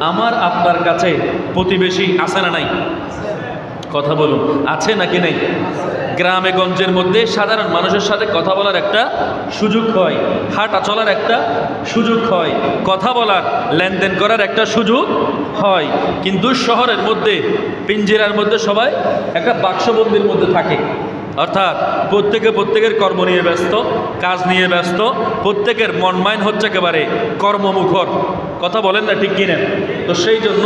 আমার আপনার কাছে প্রতিবেশী আছে না নাই? কথা বলুন, আছে নাকি নেই? গ্রামে গঞ্জের মধ্যে সাধারণ মানুষের সাথে কথা বলার একটা সুযোগ হয়, হাঁটা চলার একটা সুযোগ হয়, কথা বলার লেনদেন করার একটা সুযোগ হয়। কিন্তু শহরের মধ্যে পিঞ্জিরার মধ্যে সবাই একটা বাক্সবন্দির মধ্যে থাকে, অর্থাৎ প্রত্যেকের কর্ম নিয়ে ব্যস্ত, কাজ নিয়ে ব্যস্ত, প্রত্যেকের মন মাইন্ড হচ্ছে একেবারে কর্মমুখর। কথা বলেন না, ঠিক কিনা? তো সেই জন্য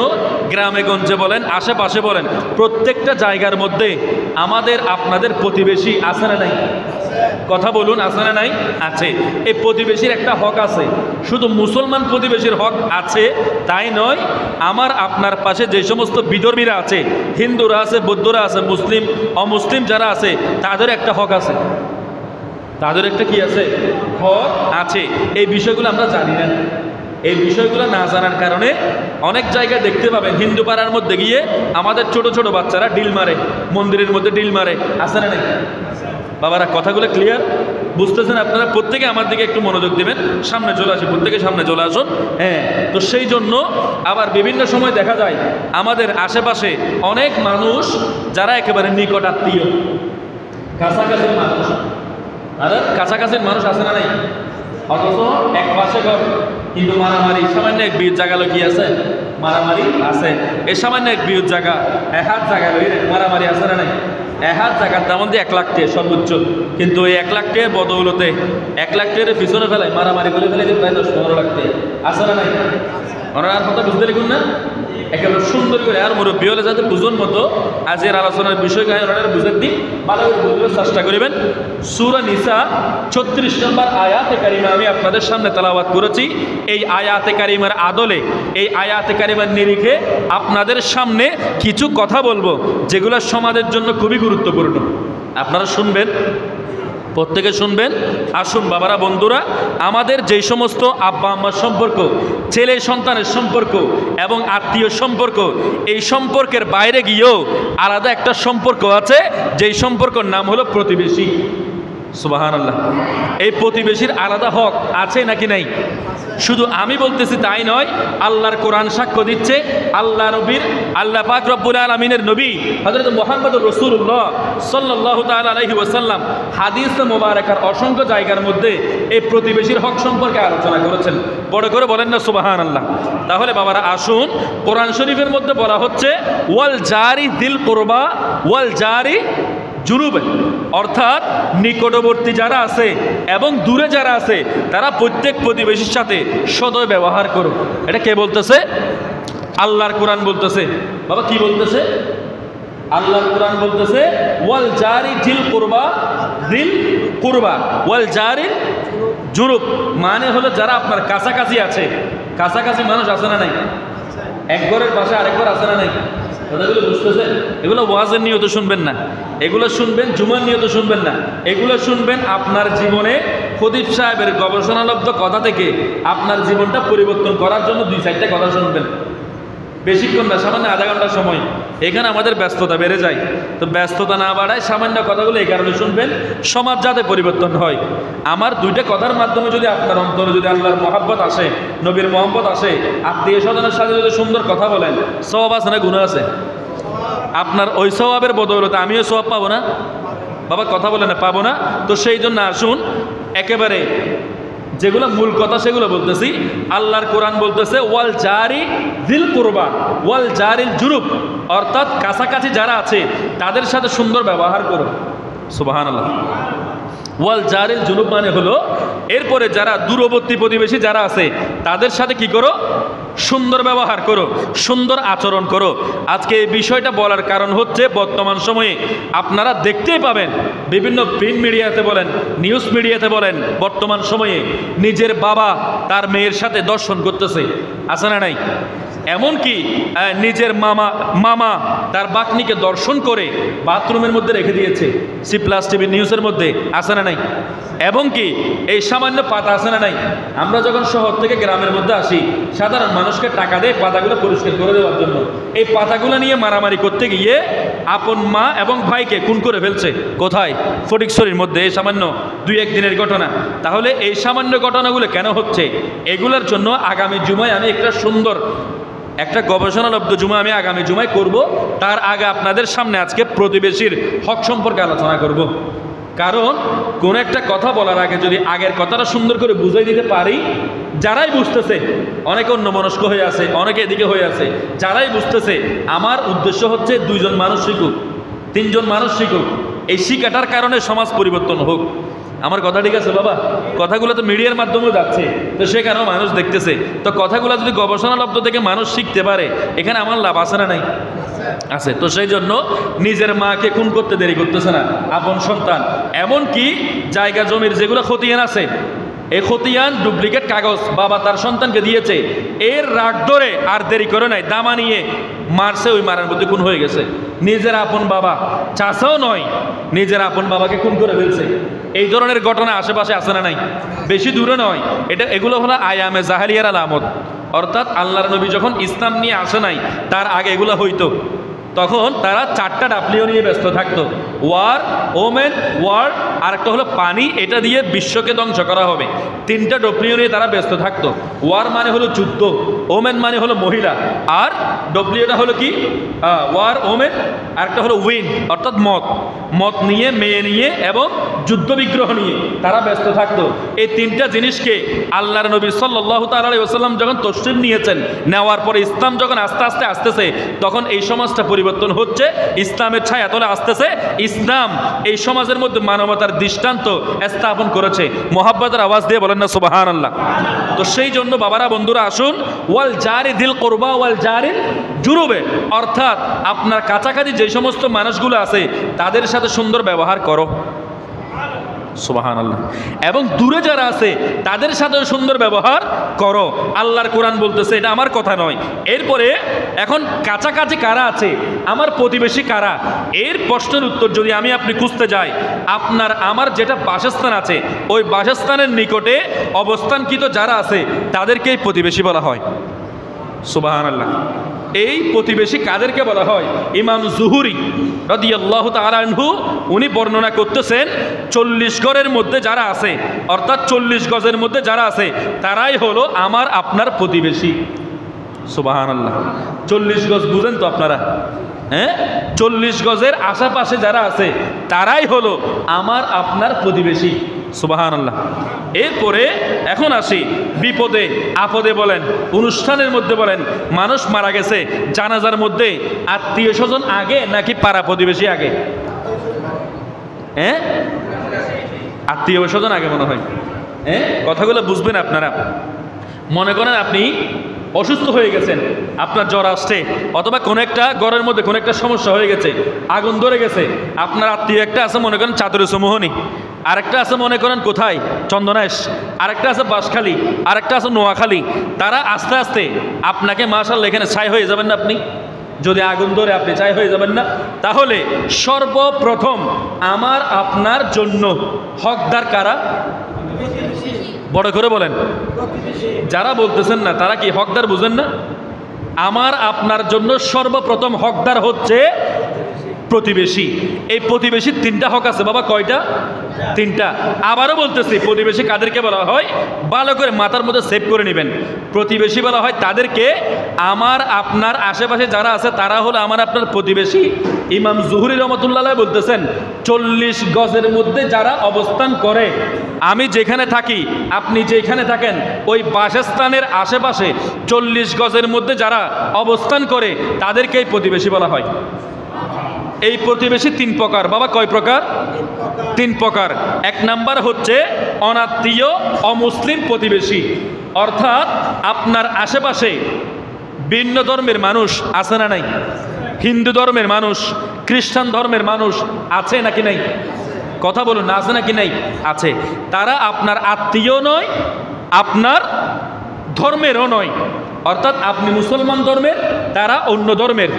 গ্রামে গঞ্জে বলেন, আশেপাশে বলেন, প্রত্যেকটা জায়গার মধ্যে আমাদের আপনাদের প্রতিবেশী আছে না নাই? কথা বলুন, আছে না নাই? আছে। এই প্রতিবেশীর একটা হক আছে। শুধু মুসলমান প্রতিবেশীর হক আছে তাই নয়, আমার আপনার পাশে যে সমস্ত বিধর্মীরা আছে, হিন্দুরা আছে, বৌদ্ধরা আছে, মুসলিম অমুসলিম যারা আছে, তাদের একটা হক আছে। তাদের একটা কি আছে? হক আছে। এই বিষয়গুলো আমরা জানি না। এই বিষয়গুলো না জানার কারণে অনেক জায়গায় দেখতে পাবেন হিন্দু পাড়ার মধ্যে গিয়ে আমাদের ছোট ছোট বাচ্চারা ডিল মারে, মন্দিরের মধ্যে ডিল মারে, আছে না নাই? বাবারা কথাগুলো ক্লিয়ার বুঝতেছেন আপনারা? প্রত্যেকে আমার দিকে একটু মনোযোগ দিবেন। সামনে চলে আসি, প্রত্যেকে সামনে চলে আসুন। হ্যাঁ, তো সেই জন্য আবার বিভিন্ন সময় দেখা যায় আমাদের আশেপাশে অনেক মানুষ যারা একেবারে নিকট আত্মীয়, কাছাকাছির মানুষ, আর কাছাকাছির মানুষ আছে না নাই? অথচ এক পাশে ঘর, কিন্তু মারামারি সামান্য এক বিয়ের জায়গা কি আছে? মারামারি আছে। এই সামান্য এক বিয়ের জায়গা, এক হাত জায়গা মারামারি আছে না নাই? এক হাত জায়গার দাম দিয়ে 1 লাখ টাকা সর্বোচ্চ, কিন্তু এই 1 লাখ টাকার বদৌলতে 1 লাখ টাকার পিছনে ফেলায় মারামারি করে ফেলে প্রায় 10-15 লাখ টাকা আছে না নাই? ওনার কথা বুঝতে লিখুন না, একেবারে সুন্দর করে আর মুরব্বী হলে যাতে বুঝুন মতো আজকের আলোচনার বিষয় ওনারা বুঝে দিই, ভালো করে বুঝবার চেষ্টা করিবেন। সূরা নিসা 36 নম্বর আয়াতে কারিমা আমি আপনাদের সামনে তেলাওয়াত করেছি। এই আয়াতে কারিমার আদলে, এই আয়াতে কারিমার নিরিখে আপনাদের সামনে কিছু কথা বলবো যেগুলো সমাজের জন্য খুবই গুরুত্বপূর্ণ। আপনারা শুনবেন, প্রত্যেকে শুনবেন। আসুন বাবারা, বন্ধুরা, আমাদের যেই সমস্ত আব্বা আম্মার সম্পর্ক, ছেলে সন্তানের সম্পর্ক এবং আত্মীয় সম্পর্ক, এই সম্পর্কের বাইরে গিয়েও আলাদা একটা সম্পর্ক আছে, যেই সম্পর্কের নাম হলো প্রতিবেশী। সুবহানাল্লাহ। এই প্রতিবেশীর আলাদা হক আছে নাকি নাই? শুধু আমি বলতেছি তাই নয়, আল্লাহর কোরআন সাক্ষ্য দিচ্ছে, আল্লাহ নবীর, আল্লাহ পাক রব্বুল আলামিনের নবী হযরত মুহাম্মদুর রাসূলুল্লাহ সাল্লাল্লাহু তাআলা আলাইহি ওয়াসাল্লাম হাদিস মোবারকার অসংখ্য জায়গার মধ্যে এই প্রতিবেশীর হক সম্পর্কে আলোচনা করেছেন। বড় করে বলেন না সুবহানাল্লাহ। তাহলে বাবারা আসুন, কোরআন শরীফের মধ্যে বলা হচ্ছে ওয়াল জারি দিল কুরবা ওয়াল জারি জুনুবে, অর্থাৎ নিকটবর্তী যারা আছে এবং দূরে যারা আছে তারা প্রত্যেক প্রতিবেশীর সাথে সদয় ব্যবহার করো। এটা কে বলতেছে? আল্লাহর কোরআন বলতেছে। বাবা কি বলতেছে? আল্লাহর কোরআন বলতেছে ওয়াল জারি দিল কুরবা ওয়াল জারি জুনুব, মানে হলো যারা আপনার কাছাকাছি আছে। কাছাকাছি মানুষ আছে না নাই? এক ঘরের পাশে আরেক ঘর আছে না নাই? কথাগুলো বুঝতেছেন? এগুলো ওয়াজের নিয়ত শুনবেন না, এগুলো শুনবেন জুমার নিয়ত শুনবেন না, এগুলো শুনবেন আপনার জীবনে খতিব সাহেবের গবেষণালব্ধ কথা থেকে আপনার জীবনটা পরিবর্তন করার জন্য 2-4টা কথা শুনবেন। বেশিক্ষণ না, সামান্য আধা ঘন্টা সময়। এখানে আমাদের ব্যস্ততা বেড়ে যায়, তো ব্যস্ততা না বাড়ায় সামান্য কথাগুলো এই কারণে শুনবেন, সমাজ যাতে পরিবর্তন হয়। আমার 2টা কথার মাধ্যমে যদি আপনার অন্তরে যদি আল্লাহর মহব্বত আসে, নবীর মহব্বত আসে, আত্মীয় স্বজনের সাথে যদি সুন্দর কথা বলেন, সওয়াব আছে না গুনাহ আছে? আপনার ওই সওয়াবের বদৌলতে আমিও সওয়াব পাবো না? বাবা কথা বলে না, পাবো না? তো সেই জন্য আসুন একেবারে যেগুলো মূল কথা সেগুলো বলতেছি। আল্লাহর কোরআন বলতেছে ওয়াল জারি দিল কুরবা ওয়াল জারিল জুনুব, অর্থাৎ কাছাকাছি যারা আছে তাদের সাথে সুন্দর ব্যবহার করো। সুবহানাল্লাহ। ওয়াল জারিল জুনুব মানে হলো এরপরে যারা দূরবর্তী প্রতিবেশী যারা আছে তাদের সাথে কি করো? সুন্দর ব্যবহার করো, সুন্দর আচরণ করো। আজকে এই বিষয়টা বলার কারণ হচ্ছে বর্তমান সময়ে আপনারা দেখতেই পাবেন বিভিন্ন প্রিন্ট মিডিয়াতে বলেন, নিউজ মিডিয়াতে বলেন, বর্তমান সময়ে নিজের বাবা তার মেয়ের সাথে দর্শন করতেছে, আছে না নাই? এমনকি নিজের মামা তার বাকনিকে দর্শন করে বাথরুমের মধ্যে রেখে দিয়েছে, C+ টিভি নিউজের মধ্যে, আছে না নাই? এবং কি এই সামান্য পাতা আছে না নাই? আমরা যখন শহর থেকে গ্রামের মধ্যে আসি, সাধারণ মানুষকে টাকা দেয় পাতাগুলো পরিষ্কার করে দেওয়ার জন্য। এই পাতাগুলো নিয়ে মারামারি করতে গিয়ে আপন মা এবং ভাইকে খুন করে ফেলছে। কোথায়? ফটিকছড়ির মধ্যে। এই সামান্য 2-1 দিনের ঘটনা। তাহলে এই সামান্য ঘটনাগুলো কেন হচ্ছে? এগুলোর জন্য আগামী জুমায় আমি একটা সুন্দর একটা গবেষণালব্ধ জুমা আমি আগামী জুমায় করব। তার আগে আপনাদের সামনে আজকে প্রতিবেশীর হক সম্পর্কে আলোচনা করব। কারণ কোন একটা কথা বলার আগে যদি আগের কথাটা সুন্দর করে বুঝাই দিতে পারি, যারাই বুঝতেছে, অনেকে অন্যমনস্ক হয়ে আছে, অনেকে এদিকে হয়ে আছে, যারাই বুঝতেছে আমার উদ্দেশ্য হচ্ছে 2 জন মানুষ শিখুক, 3 জন মানুষ শিখুক, এই শিক্ষাটার কারণে সমাজ পরিবর্তন হোক। আমার কথা ঠিক আছে বাবা? কথাগুলো তো মিডিয়ার মাধ্যমেও যাচ্ছে, তো সেখানেও মানুষ দেখতেছে। তো কথাগুলো যদি গবেষণালব্ধ থেকে মানুষ শিখতে পারে, এখানে আমার লাভ আছে না নাই? আছে। তো সেই জন্য নিজের মাকে খুন করতে দেরি করতেছে না আপন সন্তান। এমনকি জায়গা জমির যেগুলো খতিয়ান আছে, এই খতিয়ান ডুপ্লিকেট কাগজ বাবা তার সন্তানকে দিয়েছে, এর রাগ ধরে আর দেরি করে নাই, দামা নিয়ে মারছে, ওই মারার মধ্যে খুন হয়ে গেছে। নিজের আপন বাবা, চাচাও নয়, নিজের আপন বাবাকে খুন করে ফেলছে। এই ধরনের ঘটনা আশেপাশে আছে না নাই? বেশি দূরে নয়। এগুলো হলো আয়ামে জাহেলিয়ার আলামত। অর্থাৎ আল্লাহর নবী যখন ইসলাম নিয়ে আসে নাই, তার আগে এগুলো হইতো। তখন তারা 4টা ডাপলিও নিয়ে ব্যস্ত থাকতো, ওয়ার, ওমেন, ওয়ার, আর একটা হলো পানি, এটা দিয়ে বিশ্বকে ধ্বংস করা হবে। 3টা ডপলিও নিয়ে তারা ব্যস্ত থাকতো। ওয়ার মানে হলো যুদ্ধ, ওমেন মানে হলো মহিলা, আর ডপলিওটা হলো কি? ওয়ার, ওমেন, আর একটা হলো উইন, অর্থাৎ মত নিয়ে, মেয়ে নিয়ে এবং যুদ্ধ বিগ্রহ নিয়ে তারা ব্যস্ত থাকতো। এই 3টা জিনিসকে আল্লাহর নবী সাল্লাল্লাহু তাআলা আলাইহি ওয়াসাল্লাম যখন তসলিম নিয়েছেন, নেওয়ার পরে ইসলাম যখন আস্তে আস্তে আসতেছে, তখন এই সমাজটা পরিবর্তন হচ্ছে, ইসলামের ছায়া তলে আসতেছে। ইসলাম এই সমাজের মধ্যে মানবতার দৃষ্টান্ত স্থাপন করেছে। মোহাব্বতের আওয়াজ দিয়ে বলেন না সুবহানাল্লাহ। তো সেই জন্য বাবারা, বন্ধুরা, আসুন, ওয়াল জারি দিল কোরবা ওয়াল জারি জুনুবে, অর্থাৎ আপনার কাছাকাছি যে সমস্ত মানুষগুলো আছে তাদের সাথে সুন্দর ব্যবহার করো, সুবহানাল্লাহ। এবং দূরে যারা আছে তাদের সাথে সুন্দর ব্যবহার করো। আল্লাহর কোরআন বলতেছে, এটা আমার কথা নয়। এরপরে এখন কাছাকাছি কারা আছে, আমার প্রতিবেশী কারা, এর প্রশ্নের উত্তর যদি আমি আপনি খুঁজতে যাই, আমার যেটা বাসস্থান আছে, ওই বাসস্থানের নিকটে অবস্থানকৃত যারা আছে তাদেরকেই প্রতিবেশী বলা হয়। সুবহানাল্লাহ। এই প্রতিবেশী কাদেরকে বলা হয়? ইমাম জুহুরি রাদিয়াল্লাহু তাআলা আনহু উনি বর্ণনা করতেছেন, 40 গজের মধ্যে যারা আছে, অর্থাৎ 40 গজের মধ্যে যারা আছে তারাই হলো আমার আপনার প্রতিবেশী। সুবহানাল্লাহ। 40 গজ বুঝেন তো আপনারা? হ্যাঁ, 40 গজের আশেপাশে যারা আছে তারাই হলো আমার আপনার প্রতিবেশী। সুবহানাল্লাহ। এরপরে এখন আসি বিপদে আপদে বলেন, অনুষ্ঠানের মধ্যে বলেন, মানুষ মারা গেছে, জানাজার মধ্যে আত্মীয় স্বজন আগে নাকি পাড়া প্রতিবেশী আগে? হ্যাঁ, আত্মীয় স্বজন আগে মনে হয়। হ্যাঁ, কথাগুলো বুঝবেন আপনারা। মনে করেন আপনি অসুস্থ হয়ে গেছেন, আপনার জ্বর আসছে, অথবা কোনো একটা ঘরের মধ্যে কোনো একটা সমস্যা হয়ে গেছে, আগুন ধরে গেছে, আপনার আত্মীয় একটা আছে মনে করেন চাদরে সমোহনী, আরেকটা আছে মনে করেন কোথায় চন্দনাইশ, আরেকটা আছে বাঁশখালী, আরেকটা আছে নোয়াখালী। তারা আস্তে আস্তে আপনাকে মাশাআল্লাহ এখানে ছাই হয়ে যাবেন না আপনি? যদি আগুন ধরে আপনি ছাই হয়ে যাবেন না? তাহলে সর্বপ্রথম আমার আপনার জন্য হকদার কারা? বড় করে বলেন। যারা বলতেছেন না তারা কি হকদার বুঝেন না? আমার আপনার জন্য সর্বপ্রথম হকদার হচ্ছে প্রতিবেশী। এই প্রতিবেশীর 3টা হক আছে বাবা। কয়টা? 3টা। আবারও বলতেছি, প্রতিবেশী কাদেরকে বলা হয় ভালো করে মাথার মধ্যে সেভ করে নেবেন। প্রতিবেশী বলা হয় তাদেরকে, আমার আপনার আশেপাশে যারা আছে তারা হলো আমার আপনার প্রতিবেশী। ইমাম জুহরি রহমাতুল্লাহ বলতেছেন, 40 গজের মধ্যে যারা অবস্থান করে, আমি যেখানে থাকি আপনি যেখানে থাকেন ওই বাসস্থানের আশেপাশে 40 গজের মধ্যে যারা অবস্থান করে তাদেরকেই প্রতিবেশী বলা হয়। এই প্রতিবেশী 3 প্রকার বাবা। কয় প্রকার? 3 প্রকার। 1 নাম্বার হচ্ছে অনাত্মীয় অমুসলিম প্রতিবেশী, অর্থাৎ আপনার আশেপাশে ভিন্ন ধর্মের মানুষ আছে না নাই? হিন্দু ধর্মের মানুষ, খ্রিস্টান ধর্মের মানুষ আছে নাকি নাই? কথা বলুন না, আছে নাকি নাই? আছে। তারা আপনার আত্মীয় নয়, আপনার ধর্মেরও নয়। অর্থাৎ আপনি মুসলমান ধর্মের, তারা অন্য ধর্মের।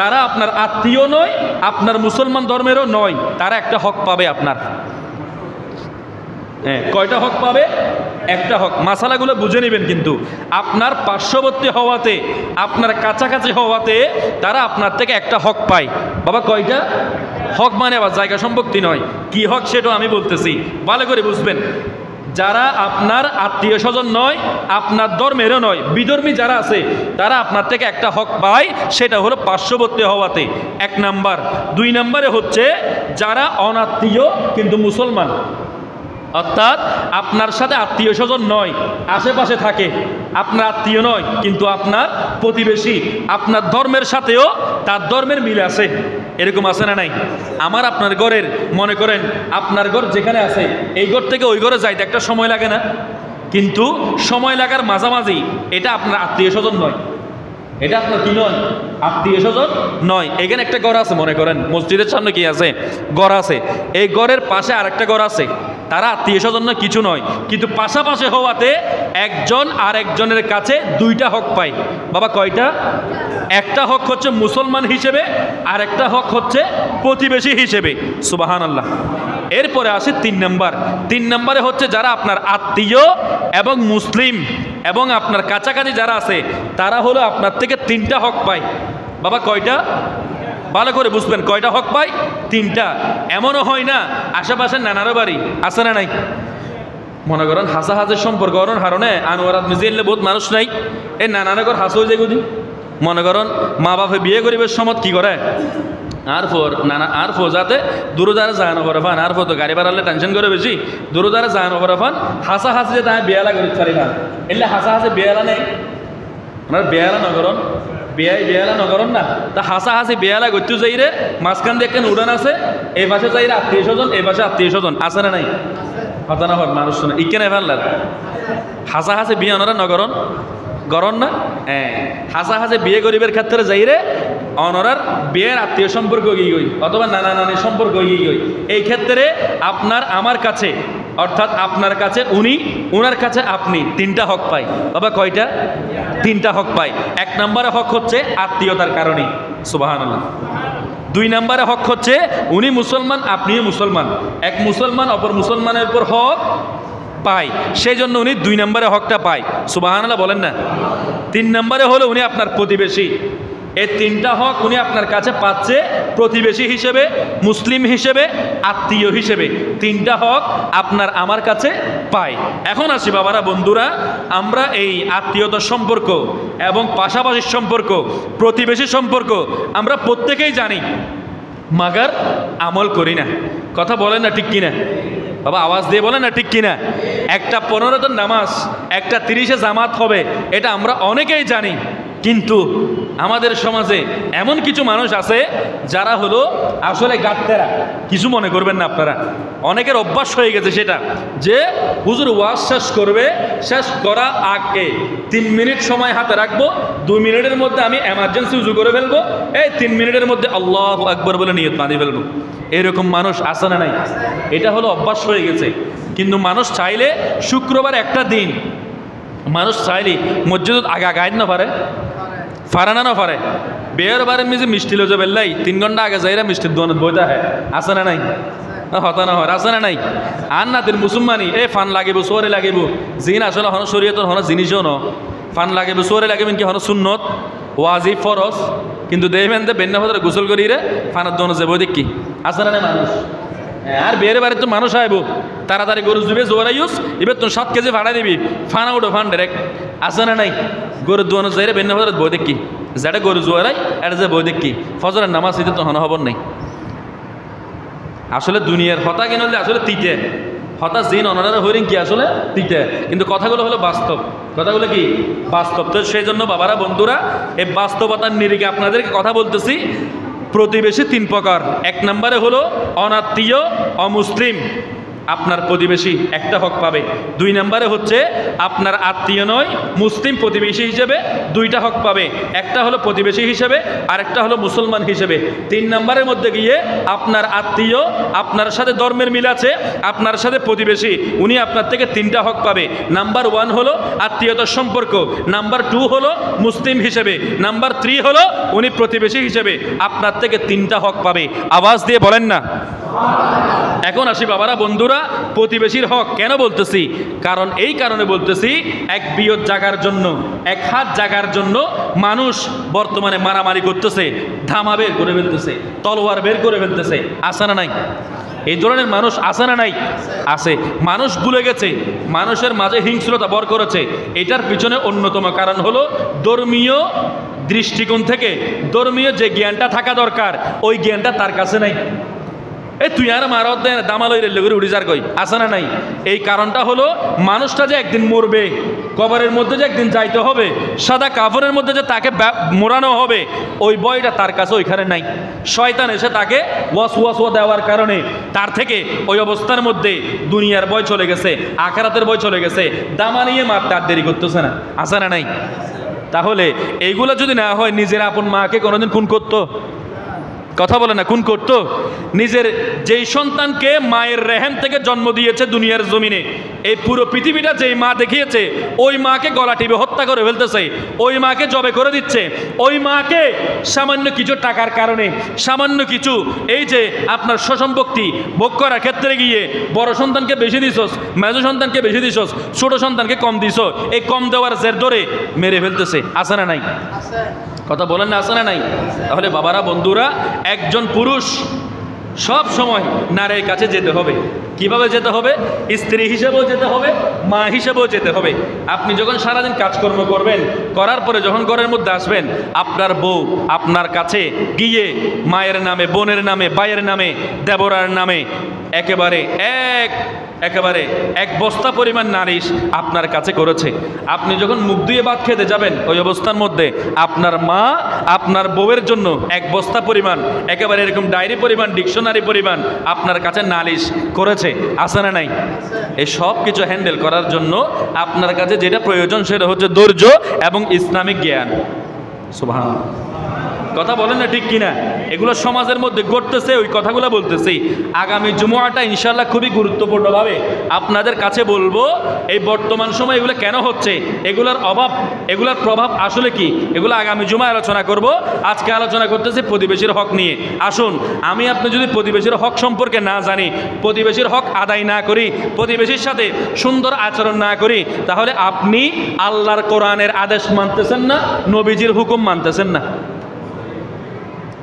তারা আপনার আত্মীয় নয়, আপনার মুসলমান ধর্মেরও নয়। তারা একটা হক পাবে আপনার। হ্যাঁ, কয়টা হক পাবে? একটা হক। মাসালাগুলো বুঝে নেবেন কিন্তু। আপনার পার্শ্ববর্তী হওয়াতে, আপনার কাছাকাছি হওয়াতে তারা আপনার থেকে একটা হক পায় বাবা। কয়টা হক? মানে আবার জায়গা সম্পত্তি নয়। কি হক সেটাও আমি বলতেছি, ভালো করে বুঝবেন। যারা আপনার আত্মীয় স্বজন নয়, আপনার ধর্মেরও নয়, বিধর্মী যারা আছে তারা আপনার থেকে একটা হক পায়, সেটা হলো পার্শ্ববর্তী হওয়াতে, 1 নাম্বার। 2 নম্বরে হচ্ছে যারা অনাত্মীয় কিন্তু মুসলমান, অর্থাৎ আপনার সাথে আত্মীয় স্বজন নয়, আশেপাশে থাকে, আপনার আত্মীয় নয় কিন্তু আপনার প্রতিবেশী, আপনার ধর্মের সাথেও তার ধর্মের মিল আছে, এরকম আছে না নাই? আমার আপনার ঘরের, মনে করেন আপনার ঘর যেখানে আছে এই ঘর থেকে ওই ঘরে যাইতে একটা সময় লাগে না? কিন্তু সময় লাগার মাঝামাঝি এটা আপনার আত্মীয় স্বজন নয়, এটা আপনার কি নয়? আত্মীয় স্বজন নয়। এখানে একটা ঘর আছে, মনে করেন মসজিদের সামনে কি আছে? ঘর আছে। এই ঘরের পাশে আরেকটা ঘর আছে, তারা আত্মীয় স্বজন নয়, কিছু নয়, কিন্তু পাশাপাশি হওয়াতে একজন আর একজনের কাছে 2টা হক পায়। বাবা কয়টা? একটা হক হচ্ছে মুসলমান হিসেবে, আর একটা হক হচ্ছে প্রতিবেশী হিসেবে। সুবহানাল্লাহ। এরপরে আসে 3 নম্বর। 3 নম্বরে হচ্ছে যারা আপনার আত্মীয় এবং মুসলিম এবং আপনার কাছাকাছি যারা আছে তারা হলো আপনার থেকে 3টা হক পায়। বাবা কয়টা? ভালো করে বুঝবেন, কয়টা হক পায়? 3টা। এমনও হয় না আশেপাশে নানারও বাড়ি আছে না নাই? মনে করেন হাসাহাজের সম্পর্ক অরণ হারণে আনোয়ারাত মিজিয়ে বহুত মানুষ নাই, এই নানানগর হাস হয়ে যায় বুঝি। মনে করেন মা বাপে বিয়ে করিবার সময় কি করে আর ফোর যাতে দূরদারে জানো করে ফান, আর ফো তো গাড়ি বাড়ালে টেনশন করে বেশি, দূরদারে জানো করে ফান, হাসাহাসি যে তাই বিয়ালা করি পারি ফান, এলে হাসাহাসি বিয়ালা নেই, ওনার বিয়ালা নগরণ বিয়ালা নগরণ না, তা হাসাহাসি বিয়ালা করতে যাই রে, মাঝখান দিয়ে একটা উড়ান আছে, এই পাশে যাই রে আত্মীয় স্বজন, এই পাশে আত্মীয় স্বজন আছে না নাই? হতা না হর মানুষ শোনে ইকে নাই ফেললার হাসাহাসি বিয়ে ওনারা নগরণ গরণ না? হ্যাঁ, হাসাহাসি বিয়ে গরিবের ক্ষেত্রে যাই রে অনরার বিয়ের আত্মীয় সম্পর্ক গিয়ে গই অথবা নানা নানির সম্পর্ক গিয়ে গই। এই ক্ষেত্রে আপনার আমার কাছে, অর্থাৎ আপনার কাছে উনি, উনার কাছে আপনি, 3টা হক পাই। বাবা কয়টা? 3টা হক পাই। 1 নম্বরে হক হচ্ছে আত্মীয়তার কারণে, সুবহানাল্লাহ। 2 নম্বরে হক হচ্ছে উনি মুসলমান, আপনিও মুসলমান, এক মুসলমান অপর মুসলমানের উপর হক পায়, সেই জন্য উনি 2 নম্বরে হকটা পায়। সুবহানাল্লাহ বলেন না? 3 নম্বরে হলো উনি আপনার প্রতিবেশী। এই 3টা হক উনি আপনার কাছে পাচ্ছে, প্রতিবেশী হিসেবে, মুসলিম হিসেবে, আত্মীয় হিসেবে, 3টা হক আপনার আমার কাছে পায়। এখন আসি বাবারা, বন্ধুরা, আমরা এই আত্মীয়তার সম্পর্ক এবং পাশাপাশির সম্পর্ক, প্রতিবেশী সম্পর্ক আমরা প্রত্যেকেই জানি, মাগার আমল করি না। কথা বলেন না ঠিক কিনা? বাবা আওয়াজ দিয়ে বলেন না ঠিক কিনা? একটা 15 নামাজ, একটা 30-এ জামাত হবে, এটা আমরা অনেকেই জানি, কিন্তু আমাদের সমাজে এমন কিছু মানুষ আছে যারা হলো আসলে গাত্তেরা। কিছু মনে করবেন না আপনারা, অনেকের অভ্যাস হয়ে গেছে সেটা, যে হুজুর ওয়াজ শেষ করবে, শেষ করা আগে 3 মিনিট সময় হাতে রাখবো, 2 মিনিটের মধ্যে আমি এমার্জেন্সি উজু করে ফেলবো, এই 3 মিনিটের মধ্যে আল্লাহু আকবার বলে নিয়ত বাঁধিয়ে ফেলবো। এরকম মানুষ আছে না নাই? এটা হলো অভ্যাস হয়ে গেছে। কিন্তু মানুষ চাইলে শুক্রবার একটা দিন মানুষ চাইলে মসজিদত আগা গাইড না পারে, ফারানা না পারে, বিয়ের বারে মিজে মিষ্টি লো যাবে লাই 3 ঘন্টা আগে যাইরা মিষ্টির দোকানত বইতা হয়, আছে না নাই? হতা না হয়, আছে না নাই? আর না তিন মুসলমানি এ ফান লাগিব, সোয়ারে লাগিব, জিন আসলে হন শরীয়তর হন জিনিসও ন, ফান লাগিব সোয়ারে লাগবেন কি হন সুন্নত ওয়াজিব ফরজ, কিন্তু দেখবেন যে বেন্না ফাদারে গোসল করি রে ফানার দোকানে যাবো দেখি, আছে না নাই মানুষ? আর বিয়ের বাড়িতে তো মানুষ আইব, তাড়াতাড়ি গরু জুবে জোরাইস, এবার তোর 7 কেজি ভাড়া দিবি, ফানা উঠো ফান ডাইরেক্ট, আছে না নাই? গরুর দোয়ানো যাই রে বেন্না ফাদারে বই দেখি, যেটা গরু জোয়ারাই এটা যে বই দেখি, ফজরের নামাজ দিতে তো হন হবর নেই। আসলে দুনিয়ার হতা কেন আসলে তিতে হতাশ দিন অনারা হরিং কি আসলে তিতে, কিন্তু কথাগুলো হলো বাস্তব, কথাগুলো কি বাস্তব। তো সেই জন্য বাবারা, বন্ধুরা, এই বাস্তবতার নিরিখে আপনাদেরকে কথা বলতেছি। প্রতিবেশী 3 প্রকার। 1 নম্বরে হলো অনাত্মীয়, অমুসলিম, আপনার প্রতিবেশী একটা হক পাবে। 2 নম্বরে হচ্ছে আপনার আত্মীয় নয়, মুসলিম প্রতিবেশী হিসেবে 2টা হক পাবে, একটা হলো প্রতিবেশী হিসেবে আর একটা হলো মুসলমান হিসেবে। 3 নম্বরের মধ্যে গিয়ে আপনার আত্মীয়, আপনার সাথে ধর্মের মিল আছে, আপনার সাথে প্রতিবেশী, উনি আপনার থেকে 3টা হক পাবে। নাম্বার 1 হলো আত্মীয়তার সম্পর্ক, নাম্বার 2 হলো মুসলিম হিসেবে, নাম্বার 3 হলো উনি প্রতিবেশী হিসেবে আপনার থেকে 3টা হক পাবে। আওয়াজ দিয়ে বলেন না। এখন আসি বাবারা, বন্ধুরা, প্রতিবেশীর হক কেন বলতেছি? কারণ এই কারণে বলতেছি, এক বিয়ত জাগার জন্য, এক হাত জাগার জন্য মানুষ বর্তমানে মারামারি করতেছে, ধামা বের করে ফেলতেছে, তলোয়ার বের করে ফেলতেছে, আছে না নাই? এই ধরনের মানুষ আছে না নাই? আছে। মানুষ ভুলে গেছে, মানুষের মাঝে হিংস্রতা ভর করেছে। এটার পিছনে অন্যতম কারণ হলো ধর্মীয় দৃষ্টিকোণ থেকে ধর্মীয় যে জ্ঞানটা থাকা দরকার ওই জ্ঞানটা তার কাছে নাই। তুই আর মারত দেয় দামালই রেল করে উড়ি যার কই, আছে না নাই? এই কারণটা হলো মানুষটা যে একদিন মরবে, কবরের মধ্যে যে একদিন যাইতে হবে, সাদা কাপড়ের মধ্যে যে তাকে মোড়ানো হবে, ওই বয়টা তার কাছে ওইখানে নাই। শয়তান এসে তাকে ওয়াসওয়াসা দেওয়ার কারণে তার থেকে ওই অবস্থার মধ্যে দুনিয়ার বয় চলে গেছে, আখিরাতের বয় চলে গেছে, দামা নিয়ে মারতে আর দেরি করতেছে না, আছে না নাই? তাহলে এইগুলো যদি না হয়, নিজের আপন মাকে কোনোদিন খুন করতো? কথা বলে না, খুন করতো? নিজের যেই সন্তানকে মায়ের রেহেম থেকে জন্ম দিয়েছে দুনিয়ার জমিনে, এই পুরো পৃথিবীটা যেই মা দেখিয়েছে, ওই মাকে গলা টিপে হত্যা করে ফেলতেছে, ওই মাকে জবে করে দিচ্ছে, ওই মাকে সামান্য কিছু টাকার কারণে, সামান্য কিছু এই যে আপনার সসম্পত্তি ভোগ করার ক্ষেত্রে গিয়ে বড় সন্তানকে বেশি দিছস, মেজো সন্তানকে বেশি দিছস, ছোট সন্তানকে কম দিছ, এই কম দেওয়ার জের ধরে মেরে ফেলতেছে, আছে না নাই? কথা বলেন না, আছে না নাই? তাহলে বাবারা, বন্ধুরা, একজন পুরুষ সব সময় নারীর কাছে যেতে হবে। কিভাবে যেতে হবে? স্ত্রী হিসেবেও যেতে হবে, মা হিসেবেও যেতে হবে। আপনি যখন সারাদিন কাজকর্ম করবেন, করার পরে যখন ঘরের মধ্যে আসবেন, আপনার বউ আপনার কাছে গিয়ে মায়ের নামে, বোনের নামে, ভাইয়ের নামে, দেবরার নামে একেবারে এক বস্তা পরিমাণ নালিশ আপনার কাছে করেছে। আপনি যখন মুখ ধুয়ে ভাত খেতে যাবেন, ওই অবস্থার মধ্যে আপনার মা আপনার বউয়ের জন্য এক বস্তা পরিমাণ, একেবারে এরকম ডায়েরি পরিমাণ, ডিকশনারি পরিমাণ আপনার কাছে নালিশ করেছে, আছে না নাই? এই সব কিছু হ্যান্ডেল করার জন্য আপনার কাছে যেটা প্রয়োজন সেটা হচ্ছে ধৈর্য এবং ইসলামিক জ্ঞান। সুবহানাল্লাহ। কথা বলেন না, ঠিক কিনা? এগুলো সমাজের মধ্যে ঘটতেছে, ওই কথাগুলো বলতেছি। আগামী জুমআটা ইনশাআল্লাহ খুবই গুরুত্বপূর্ণভাবে আপনাদের কাছে বলবো। এই বর্তমান সময় এগুলো কেন হচ্ছে, এগুলোর অভাব, এগুলোর প্রভাব আসলে কি, এগুলো আগামী জুমায় আলোচনা করব। আজকে আলোচনা করতেছি প্রতিবেশীর হক নিয়ে। আসুন, আমি আপনি যদি প্রতিবেশীর হক সম্পর্কে না জানি, প্রতিবেশীর হক আদায় না করি, প্রতিবেশীর সাথে সুন্দর আচরণ না করি, তাহলে আপনি আল্লাহর কোরআনের আদেশ মানতেছেন না, নবীজির হুকুম মানতেছেন না।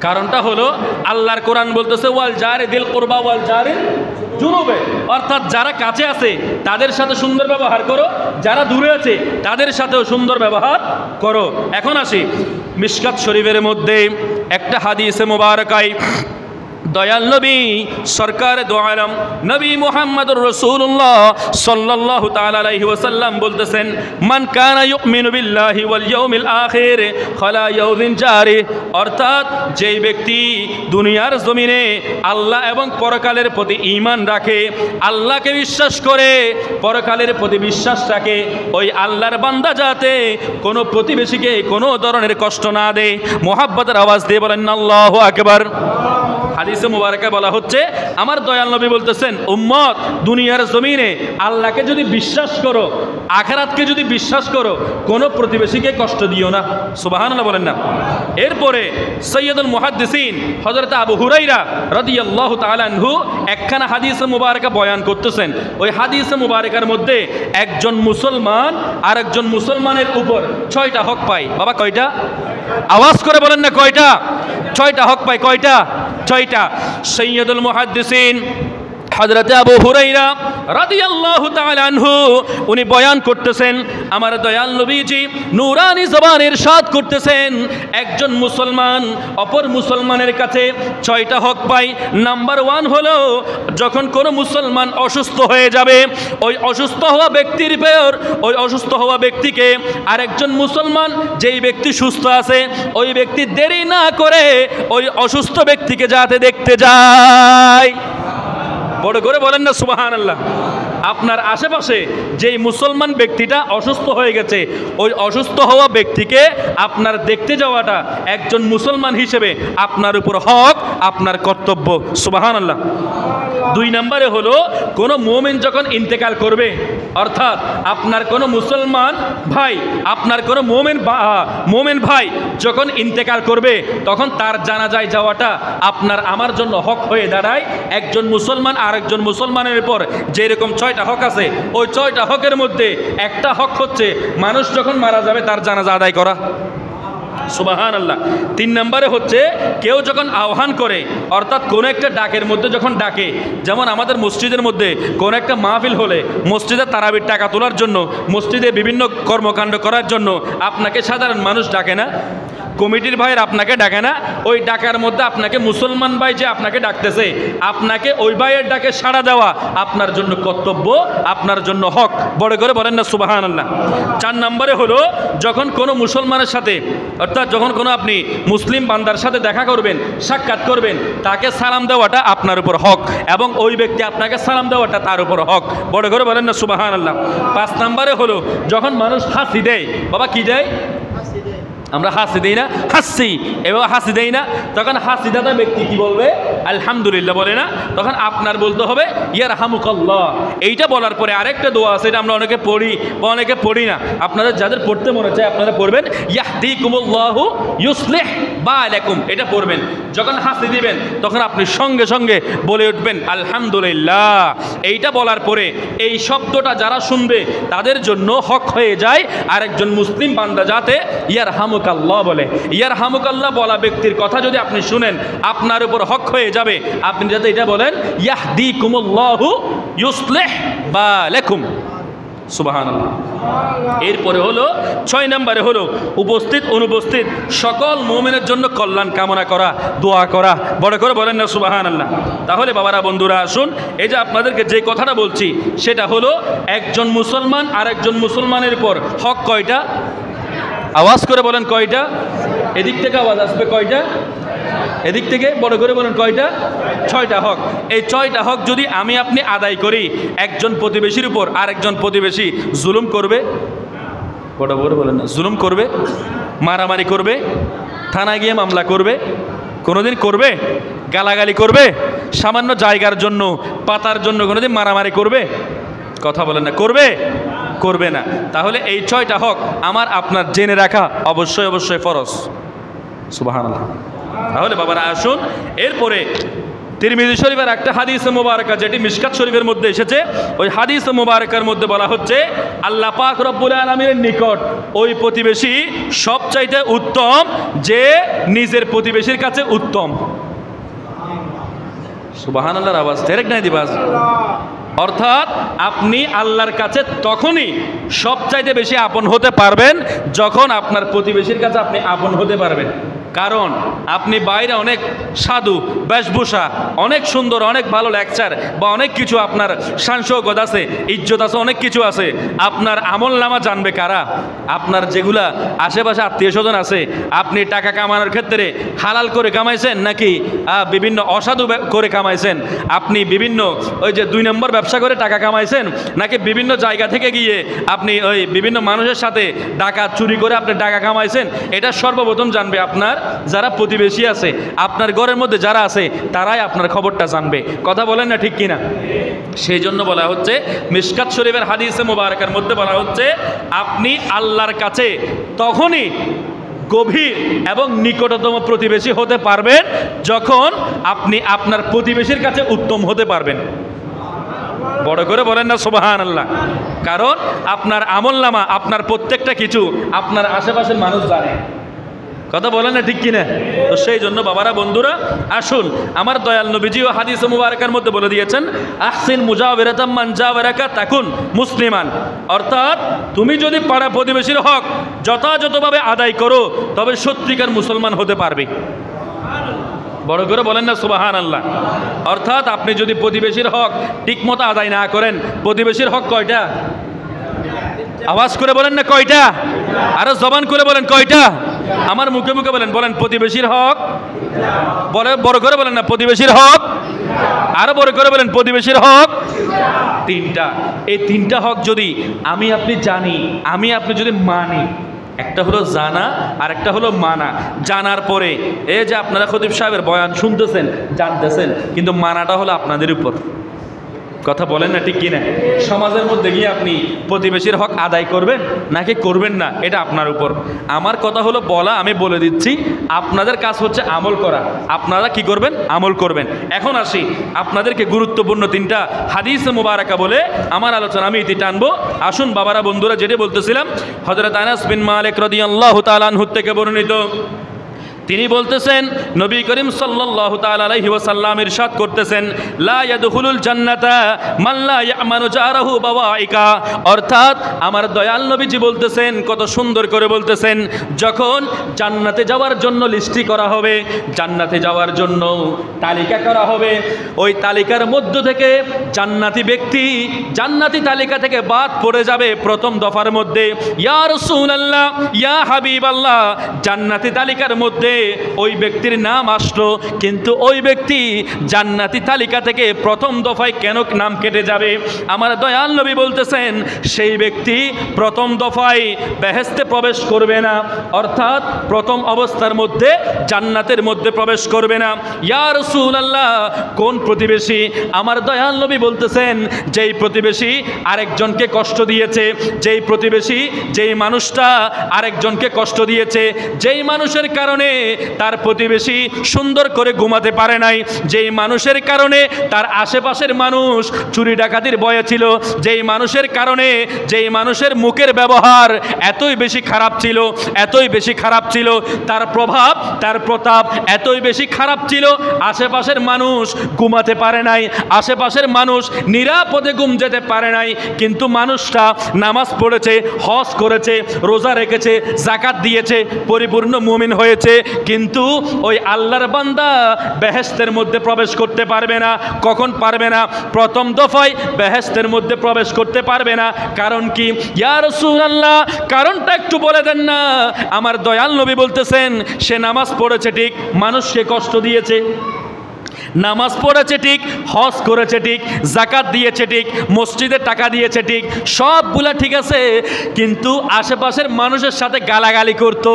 কারণটা হলো আল্লাহর কোরআন বলতেছে ওয়াল জারি দিল কুরবা ওয়াল জারি জুনুবে, অর্থাৎ যারা কাছে আছে তাদের সাথে সুন্দর ব্যবহার করো, যারা দূরে আছে তাদের সাথেও সুন্দর ব্যবহার করো। এখন আসি মিশকাত শরীফের মধ্যে একটা হাদিসে মুবারাকায় দয়াল নবী সরকার দো আলম নবী মুহাম্মদুর রাসূলুল্লাহ সাল্লাল্লাহু তাআলা আলাইহি ওয়াসাল্লাম বলতেছেন, মান কানা ইউমিনু বিল্লাহি ওয়াল ইয়াউমিল আখির খালা ইয়াউমিন জারি, অর্থাৎ যেই ব্যক্তি দুনিয়ার জমিনে আল্লাহ এবং পরকালের প্রতি ঈমান রাখে, আল্লাহকে বিশ্বাস করে, পরকালের প্রতি বিশ্বাস রাখে, ওই আল্লাহর বান্দা যাতে কোনো প্রতিবেশীকে কোনো ধরনের কষ্ট না দেয়। মুহাব্বতের আওয়াজ দিয়ে বলেন আল্লাহু আকবার। হাদিসে মুবারাকা বলা হচ্ছে, আমার দয়াল নবী বলতেছেন, উম্মত দুনিয়ার জমিনে আল্লাহকে যদি বিশ্বাস করো, আখিরাতকে যদি বিশ্বাস করো, কোনো প্রতিবেশীকে কষ্ট দিও না। সুবহানাল্লাহ বলেন না। এরপরে সৈয়দুল মুহাদ্দিসিন হযরত আবু হুরায়রা রাদিয়াল্লাহু তাআলা আনহু একখানা হাদিসে মুবারাকা বয়ান করতেছেন। ওই হাদিসে মুবারাকার মধ্যে একজন মুসলমান আর একজন মুসলমানের উপর 6টা হক পায়। বাবা কয়টা? আওয়াজ করে বলেন না, কয়টা? 6টা হক পায়। কয়টা? 6টা। সৈয়দুল মুহাদ্দিসিন হযরত আবু হুরায়রা রাদিয়াল্লাহু তাআলা আনহু উনি বয়ান করতেছেন, আমার দয়াল নবীজি নূরানি জবানের ইরশাদ করতেছেন, একজন মুসলমান অপর মুসলমানের কাছে 6টা হক পায়। নাম্বার 1 হলো, যখন কোনো মুসলমান অসুস্থ হয়ে যাবে, ওই অসুস্থ হওয়া ব্যক্তির পেয়র, ওই অসুস্থ হওয়া ব্যক্তিকে আরেকজন মুসলমান, যেই ব্যক্তি সুস্থ আছে, ওই ব্যক্তি দেরি না করে ওই অসুস্থ ব্যক্তিকে যাতে দেখতে যায়। বড় করে বলেন না সুবহানাল্লাহ। আপনার আশেপাশে যেই মুসলমান ব্যক্তিটা অসুস্থ হয়ে গেছে, ওই অসুস্থ হওয়া ব্যক্তিকে আপনার দেখতে যাওয়াটা একজন মুসলমান হিসেবে আপনার উপর হক, আপনার কর্তব্য। সুবহানাল্লাহ। 2 নম্বরে হলো, কোনো মুমিন যখন ইন্তেকাল করবে, অর্থাৎ আপনার কোনো মুসলমান ভাই, আপনার কোনো মুমিন ভাই যখন ইন্তেকাল করবে, তখন তার জানাজায় যাওয়াটা আপনার আমার জন্য হক হয়ে দাঁড়ায়। একজন মুসলমান আরেকজন মুসলমানের উপর যেরকম 6টা হক আছে, ওই 6টা হকের মধ্যে একটা হক হচ্ছে মানুষ যখন মারা যাবে তার জানাজা আদায় করা। সুবহানাল্লাহ। 3 নম্বরে হচ্ছে কেউ যখন আহ্বান করে, অর্থাৎ কোনো একটা ডাকের মধ্যে যখন ডাকে, যেমন আমাদের মসজিদের মধ্যে কোনো একটা মাহফিল হলে মসজিদের তারাবির টাকা তোলার জন্য, মসজিদে বিভিন্ন কর্মকাণ্ড করার জন্য আপনাকে সাধারণ মানুষ ডাকে না, কমিটির ভাইয়ের আপনাকে ডাকে না, ওই ডাকার মধ্যে আপনাকে মুসলমান ভাই যে আপনাকে ডাকতেছে, আপনাকে ওই ভাইয়ের ডাকে সাড়া দেওয়া আপনার জন্য কর্তব্য, আপনার জন্য হক। বড় করে বলেন না সুবহানাল্লাহ। 4 নম্বরে হলো যখন কোনো মুসলমানের সাথে, অর্থাৎ যখন কোনো আপনি মুসলিম বান্দার সাথে দেখা করবেন, সাক্ষাৎ করবেন, তাকে সালাম দেওয়াটা আপনার উপর হক, এবং ওই ব্যক্তি আপনাকে সালাম দেওয়াটা তার উপর হক। বড় করে বলেন না সুবহানাল্লাহ। 5 নম্বরে হলো যখন মানুষ হাসি দেয়, বাবা কি দেয়? আমরা হাসি দেই না, হাসি এবং হাসি দেই না, তখন হাসি দাদা ব্যক্তি কি বলবে? আলহামদুলিল্লাহ বলে না? তখন আপনার বলতে হবে ইয়ারহামুকাল্লাহ। এইটা বলার পরে আরেকটা দোয়া আছে, এটা আমরা অনেকে পড়ি বা অনেকে পড়ি না, আপনাদের যাদের পড়তে মনে চায় আপনারা পড়বেন, ইয়াহদিকুমুল্লাহু ইউসলিহ বালাকুম, এটা পড়বেন। যখন হাসি দিবেন তখন আপনি সঙ্গে সঙ্গে বলে উঠবেন আলহামদুলিল্লাহ। এইটা বলার পরে এই শব্দটা যারা শুনবে তাদের জন্য হক হয়ে যায় আরেকজন মুসলিম বান্দা যাতে ইয়ারহামুকাল্লাহ বলে। ইয়ারহামুকাল্লাহ বলা ব্যক্তির কথা যদি আপনি শুনেন, আপনার উপর হক হয়ে যাবে আপনি যাতে এটা বলেন ইয়াহদিকুমুল্লাহু ইউসলিহ বালাকুম। সুবহানাল্লাহ। এরপরে হলো 6 নম্বরে হলো উপস্থিত অনুপস্থিত সকল মুমিনের জন্য কল্যাণ কামনা করা, দোয়া করা। বড় করে বলেন না সুবহানাল্লাহ। তাহলে বাবারা বন্ধুরা আসুন, এই যে আপনাদেরকে যে কথাটা বলছি সেটা হলো একজন মুসলমান আরেকজন মুসলমানের উপর হক কয়টা? আওয়াজ করে বলেন কয়টা? এদিক থেকে আওয়াজ আসবে কয়টা? এদিক থেকে বড় করে বলেন কয়টা? 6টা হক। এই 6টা হক যদি আমি আপনি আদায় করি, একজন প্রতিবেশীর উপর আরেকজন প্রতিবেশী জুলুম করবে, বড় করে বলেন না, জুলুম করবে, মারামারি করবে, থানায় গিয়ে মামলা করবে, কোনোদিন করবে? গালাগালি করবে, সামান্য জায়গার জন্য পাতার জন্য কোনোদিন মারামারি করবে? কথা বলেন না, করবে? করবে না। তাহলে এই 6টা হক আমার আপনার জেনে রাখা অবশ্যই অবশ্যই ফরজ। সুবহানাল্লাহ। তাহলে বাবারা আসুন, এরপরে তিরমিজি শরীফের একটা হাদিস মুবারাকা যেটি মিশকাত শরীফের মধ্যে এসেছে, ওই হাদিস মুবারাকার মধ্যে বলা হচ্ছে আল্লাহ পাক রব্বুল আলামিনের নিকট ওই প্রতিবেশী সবচাইতে উত্তম যে নিজের প্রতিবেশীর কাছে উত্তম। সুবহানাল্লাহর আওয়াজ ডাইরেক্ট নাই দিবাস। অর্থাৎ আপনি আল্লাহর কাছে তখনই সবচাইতে বেশি আপন হতে পারবেন যখন আপনার প্রতিবেশীর কাছে আপনি আপন হতে পারবেন। কারণ আপনি বাইরে অনেক সাধু বেশভূষা, অনেক সুন্দর, অনেক ভালো লেকচার বা অনেক কিছু আপনার শান শৌকত আছে, ইজ্জত আছে, অনেক কিছু আছে। আপনার আমল নামা জানবে কারা? আপনার যেগুলা আশেপাশে আত্মীয় স্বজন আছে। আপনি টাকা কামানোর ক্ষেত্রে হালাল করে কামাইছেন নাকি বিভিন্ন অসাধু করে কামাইছেন? আপনি বিভিন্ন ওই যে 2 নম্বর ব্যবসা করে টাকা কামাইছেন নাকি বিভিন্ন জায়গা থেকে গিয়ে আপনি ওই বিভিন্ন মানুষের সাথে ডাকাত চুরি করে আপনি টাকা কামাইছেন? এটা সর্বপ্রথম জানবে আপনার যারা প্রতিবেশী আছে, আপনার ঘরের মধ্যে যারা আছে তারাই আপনার খবরটা জানবে। কথা বলেন না ঠিক কিনা? সেই জন্য বলা হচ্ছে মিশকাত শরীফের হাদিসে মুবারাকার মধ্যে বলা হচ্ছে আপনি আল্লাহর কাছে তখনই গভীর এবং নিকটতম প্রতিবেশী হতে পারবেন যখন আপনি আপনার প্রতিবেশীর কাছে উত্তম হতে পারবেন। বড় করে বলেন না সুবহানাল্লাহ। কারণ আপনার আমলনামা, আপনার প্রত্যেকটা কিছু আপনার আশেপাশের মানুষ জানে। কথা বলেন না ঠিক কিনা? তো সেই জন্য বাবারা বন্ধুরা আসুন, আমার দয়াল নবীজিও হাদিসে মুবারাকার মধ্যে বলে দিয়েছেন আহসিন মুজাওয়ারাতাম মান জাওয়ারাকা তাকুন মুসলিমান। অর্থাৎ তুমি যদি পাড়া প্রতিবেশীর হক যথাযথভাবে আদায় করো তবে সত্যিকার মুসলমান হতে পারবে। বড় করে বলেন না সুবহানাল্লাহ। অর্থাৎ আপনি যদি প্রতিবেশীর হক ঠিকমতো আদায় না করেন, প্রতিবেশীর হক কয়টা? আওয়াজ করে বলেন না কয়টা? আরো জবান করে বলেন কয়টা? আমার মুখে মুখে বলেন, বলেন প্রতিবেশীর হক। বড় করে বলেন না প্রতিবেশীর হক। আরো বড় করে বলেন প্রতিবেশীর হক 3টা। এই 3টা হক যদি আমি আপনি জানি, আমি আপনি যদি মানি, একটা হলো জানা আর একটা হলো মানা। জানার পরে এই যে আপনারা খতিব সাহেবের বয়ান শুনতেছেন, জানতেছেন, কিন্তু মানাটা হলো আপনাদের উপর। কথা বলেন না ঠিক কিনা? সমাজের মধ্যে গিয়ে আপনি প্রতিবেশীর হক আদায় করবেন নাকি করবেন না, এটা আপনার উপর। আমার কথা হলো বলা, আমি বলে দিচ্ছি, আপনাদের কাজ হচ্ছে আমল করা। আপনারা কি করবেন? আমল করবেন। এখন আসি আপনাদেরকে গুরুত্বপূর্ণ 3টা হাদিস মুবারাকা বলে আমার আলোচনা আমি ইতি টানবো। আসুন বাবারা, বন্ধুরা, যেটা বলতেছিলাম, হযরত আনাস বিন মালিক রাদিয়াল্লাহু তাআলা আনহু থেকে বর্ণিত, তিনি বলতেছেন নবী করিম সাল্লাল্লাহু তাআলা আলাইহি ওয়াসাল্লাম ইরশাদ করতেছেন, লা ইয়াদখুলুল জান্নাতা মান লা ইয়ামানু জারাহু বাওয়াইকা। অর্থাৎ আমার দয়াল নবীজি বলতেছেন, কত সুন্দর করে বলতেছেন, যখন জান্নাতে যাওয়ার জন্য লিস্টি করা হবে, জান্নাতে যাওয়ার জন্য তালিকা করা হবে, ওই তালিকার মধ্য থেকে জান্নাতি ব্যক্তি জান্নাতি তালিকা থেকে বাদ পড়ে যাবে প্রথম দফার মধ্যে। ইয়া রাসূলুল্লাহ, ইয়া হাবিবাল্লাহ, জান্নাতি তালিকার মধ্যে ওই ব্যক্তির নাম আসলো, কিন্তু ওই ব্যক্তি জান্নাতি তালিকা থেকে প্রথম দফায় কেন নাম কেটে যাবে? আমার দয়াল নবী বলতেছেন, সেই ব্যক্তি প্রথম দফায় বেহেশতে প্রবেশ করবে না, অর্থাৎ প্রথম অবস্থার মধ্যে জান্নাতের মধ্যে প্রবেশ করবে না। ইয়া রাসূলুল্লাহ, কোন প্রতিবেশী? আমার দয়াল নবী বলতেছেন, যেই প্রতিবেশী আরেকজনকে কষ্ট দিয়েছে, যেই প্রতিবেশী, যেই মানুষটা আরেকজনকে কষ্ট দিয়েছে, যেই মানুষের কারণে তার প্রতিবেশী সুন্দর করে ঘুমাতে পারে নাই, যেই মানুষের কারণে তার আশেপাশের মানুষ চুরি ডাকাতির ভয়ে ছিল, যেই মানুষের কারণে, যেই মানুষের মুখের ব্যবহার এতই বেশি খারাপ ছিল, এতই বেশি খারাপ ছিল, তার প্রভাব, তার প্রতাপ এতই বেশি খারাপ ছিল, আশেপাশের মানুষ ঘুমাতে পারে নাই, আশেপাশের মানুষ নিরাপদে ঘুম যেতে পারে নাই, কিন্তু মানুষটা নামাজ পড়েছে, হজ করেছে, রোজা রেখেছে, যাকাত দিয়েছে, পরিপূর্ণ মুমিন হয়েছে, কিন্তু ওই আল্লাহর বান্দা বেহেশতের মধ্যে প্রবেশ করতে পারবে না। কখন পারবে না? প্রথম দফায় বেহেশতের মধ্যে প্রবেশ করতে পারবে না। কারণ কি? ইয়া রাসূলুল্লাহ, কারণটা একটু বলে দেন না। আমার দয়াল নবী বলতেছেন, সে নামাজ পড়েছে ঠিক, মানুষকে কষ্ট দিয়েছে, নামাজ পড়েছে ঠিক, হজ করেছে ঠিক, যাকাত দিয়েছে ঠিক, মসজিদে টাকা দিয়েছে ঠিক, সবগুলা ঠিক আছে, কিন্তু আশেপাশের মানুষের সাথে গালাগালি করত,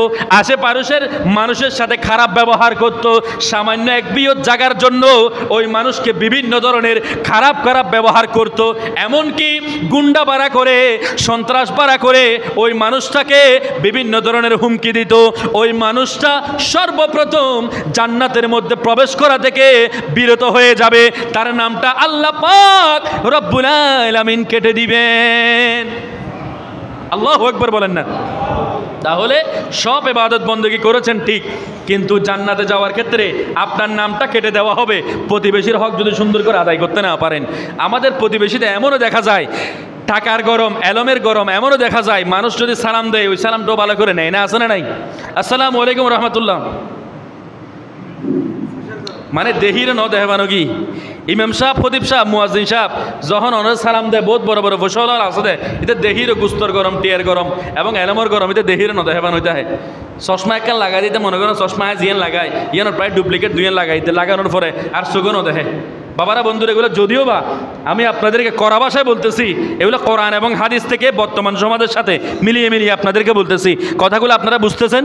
আশেপাশের মানুষের সাথে খারাপ ব্যবহার করত, সামান্য এক বিয়ত জায়গার জন্য ওই মানুষকে বিভিন্ন ধরনের খারাপ খারাপ ব্যবহার করত, এমনকি গুন্ডা বাড়া করে, সন্ত্রাস বাড়া করে ওই মানুষটাকে বিভিন্ন ধরনের হুমকি দিত। ওই মানুষটা সর্বপ্রথম জান্নাতের মধ্যে প্রবেশ করা থেকে বিরত হয়ে যাবে, তার নামটা আল্লাহ পাক রব্বুল আলামিন কেটে দিবেন। আল্লাহু আকবার বলেন না? তাহলে সব ইবাদত বندگی করেছেন ঠিক, কিন্তু জান্নাতে যাওয়ার ক্ষেত্রে আপনার নামটা কেটে দেওয়া হবে প্রতিবেশীর হক যদি সুন্দর করে আদায় করতে না পারেন। আমাদের প্রতিবেশীতে এমনও দেখা যায়, টাকার গরম, এলমের গরম, এমনও দেখা যায় মানুষ যদি সালাম দেয় ওই সালামটাও ভালো করে নেয় না, আছে না নাই? আসসালামু আলাইকুম রাহমাতুল্লাহ, মানে দেহির ন দেহবানো কি ইমাম সাহেব, খতিব সাহেব, মুয়াজ্জিন সাহেব যখন অনেক সালাম দেয়, বহুত বড় বড় ফসল আছে দেয়, এটা দেহির গুস্তর গরম, টিয়ার গরম এবং এলমর গরম, এটা দেহির ন দেহবান হইতে হয়। চশমা একটা লাগাই দিতে মনে করেন, চশমা জিয়ান লাগায়, ইয়ানোর প্রায় ডুপ্লিকেট দুইয়ান লাগাইতে, লাগানোর পরে আর সুগনও দেখে। বাবারা, বন্ধুরা, এগুলো যদিও বা আমি আপনাদেরকে কড়া ভাষায় বলতেছি, এগুলো কোরআন এবং হাদিস থেকে বর্তমান সমাজের সাথে মিলিয়ে মিলিয়ে আপনাদেরকে বলতেছি। কথাগুলো আপনারা বুঝতেছেন?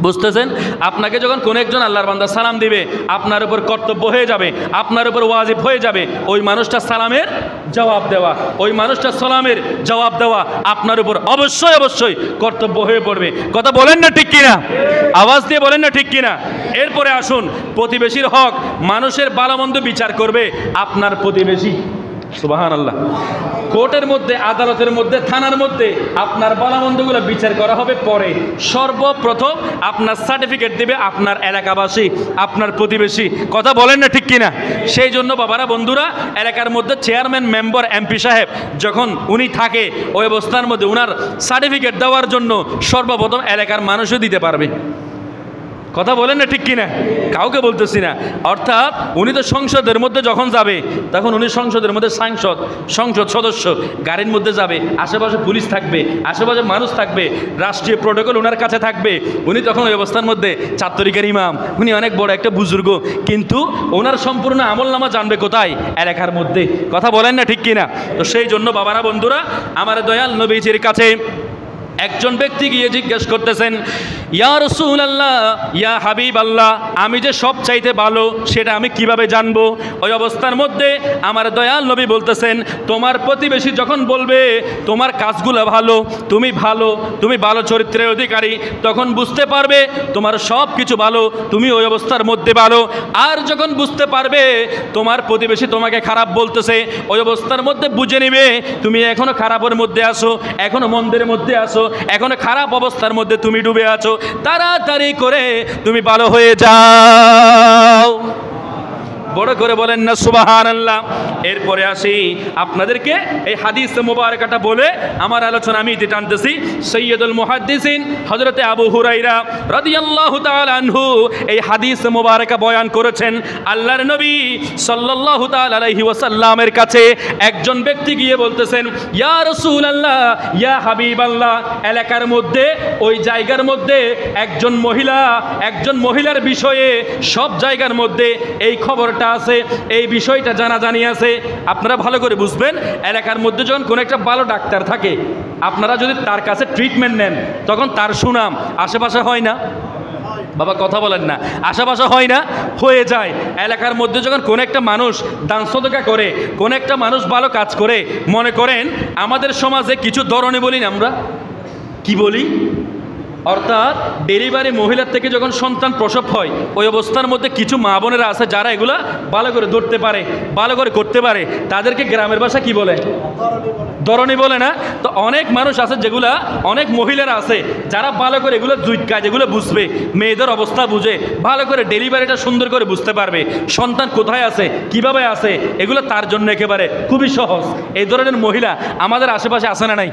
বুঝতেছেন? আপনাকে যখন কোন একজন আল্লাহর বান্দা সালাম দিবে, আপনার উপর কর্তব্য হয়ে যাবে, আপনার উপর ওয়াজিব হয়ে যাবে ওই মানুষটা সালামের জবাব দেওয়া, ওই মানুষটা সালামের জবাব দেওয়া আপনার উপর অবশ্যই অবশ্যই কর্তব্য হয়ে পড়বে। কথা বলেন না ঠিক কিনা? আওয়াজ দিয়ে বলেন না ঠিক কিনা? এরপরে আসুন, প্রতিবেশীর হক, মানুষের ভালো মন্দ বিচার করবে আপনার প্রতিবেশী। সুবহানাল্লাহ। কোর্টের মধ্যে, আদালতের মধ্যে, থানার মধ্যে আপনার ভালোমন্দগুলো বিচার করা হবে পরে। সর্বপ্রথম আপনার সার্টিফিকেট দিবে আপনার এলাকাবাসী, আপনার প্রতিবেশী। কথা বলেন না ঠিক কিনা? সেই জন্য বাবারা, বন্ধুরা, এলাকার মধ্যে চেয়ারম্যান, মেম্বার, এমপি সাহেব যখন উনি থাকে, ওই অবস্থার মধ্যে উনার সার্টিফিকেট দেওয়ার জন্য সর্বপ্রথম এলাকার মানুষও দিতে পারবে। কথা বলেন না ঠিক কিনা? কাউকে বলতেছি না। অর্থাৎ উনি তো সংসদের মধ্যে যখন যাবে, তখন উনি সংসদের মধ্যে সংসদ সদস্য, গাড়ির মধ্যে যাবে, আশেপাশে পুলিশ থাকবে, আশেপাশে মানুষ থাকবে, রাষ্ট্রীয় প্রোটোকল ওনার কাছে থাকবে। উনি তখন ওই অবস্থার মধ্যে 4 তরিকার ইমাম, উনি অনেক বড় একটা বুজুর্গ, কিন্তু ওনার সম্পূর্ণ আমলনামা জানবে কোথায়? এলাকার মধ্যে। কথা বলেন না ঠিক কিনা? তো সেই জন্য বাবারা, বন্ধুরা, আমার দয়াল নবীজির কাছে একজন ব্যক্তি গিয়ে জিজ্ঞেস করতেছেন, ইয়া রাসূলুল্লাহ, ইয়া হাবিবাল্লাহ, আমি যে সব চাইতে ভালো সেটা আমি কিভাবে জানবো? ওই অবস্থার মধ্যে আমার দয়াল নবী বলতেছেন, তোমার প্রতিবেশী যখন বলবে তোমার কাজগুলো ভালো, তুমি ভালো চরিত্রের অধিকারী, তখন বুঝতে পারবে তোমার সব কিছু ভালো, তুমি ওই অবস্থার মধ্যে ভালো। আর যখন বুঝতে পারবে তোমার প্রতিবেশী তোমাকে খারাপ বলতেছে, ওই অবস্থার মধ্যে বুঝে নিবে তুমি এখনো খারাপের মধ্যে আসো, এখনো মন্দের মধ্যে আসো, এখনো খারাপ অবস্থার মধ্যে তুমি ডুবে আছো। তাড়াতাড়ি করে তুমি ভালো হয়ে যাও। বড় করে বলেন না সুবহানাল্লাহ। এরপরে আসি আপনাদেরকে এই হাদিস মুবারাকাটা বলে আমার আলোচনা আমি টানতেছি। সৈয়দুল মুহাদ্দিসিন হযরতে আবু হুরায়রা রাদিয়াল্লাহু তাআলা আনহু এই হাদিস মুবারাকা বয়ান করেছেন। আল্লাহর নবী সাল্লাল্লাহু তাআলা আলাইহি ওয়াসাল্লামের কাছে একজন ব্যক্তি গিয়ে বলতেছেন, ইয়া রাসূলুল্লাহ, ইয়া হাবিবাল্লাহ, এলাকার মধ্যে ওই জায়গার মধ্যে একজন মহিলার বিষয়ে সব জায়গার মধ্যে এই খবরটা আছে, এই বিষয়টা জানাজানি আছে। আপনারা ভালো করে বুঝবেন, এলাকার মধ্যে যখন কোনো একটা ভালো ডাক্তার থাকে, আপনারা যদি তার কাছে ট্রিটমেন্ট নেন, তখন তার সুনাম আশেপাশে হয় না? বাবা কথা বলেন না, আশেপাশে হয় না? হয়ে যায়। এলাকার মধ্যে যখন কোনো একটা মানুষ দান সদকা করে, কোনো একটা মানুষ ভালো কাজ করে, মনে করেন আমাদের সমাজে কিছু ধরনে বলি না আমরা, কি বলি? অর্থাৎ ডেলিভারি মহিলার থেকে যখন সন্তান প্রসব হয়, ওই অবস্থার মধ্যে কিছু মা বোনেরা আছে যারা এগুলা ভালো করে ধরতে পারে, ভালো করে করতে পারে, তাদেরকে গ্রামের ভাষা কি বলে? ধরনী বলে না? তো অনেক মানুষ আছে যেগুলা, অনেক মহিলারা আছে যারা ভালো করে এগুলো জুইট কাজ এগুলো বুঝবে, মেয়েদের অবস্থা বুঝে ভালো করে ডেলিভারিটা সুন্দর করে বুঝতে পারবে, সন্তান কোথায় আছে, কিভাবে আছে, এগুলো তার জন্য একেবারে খুবই সহজ। এই ধরনের মহিলা আমাদের আশেপাশে আছে না নাই?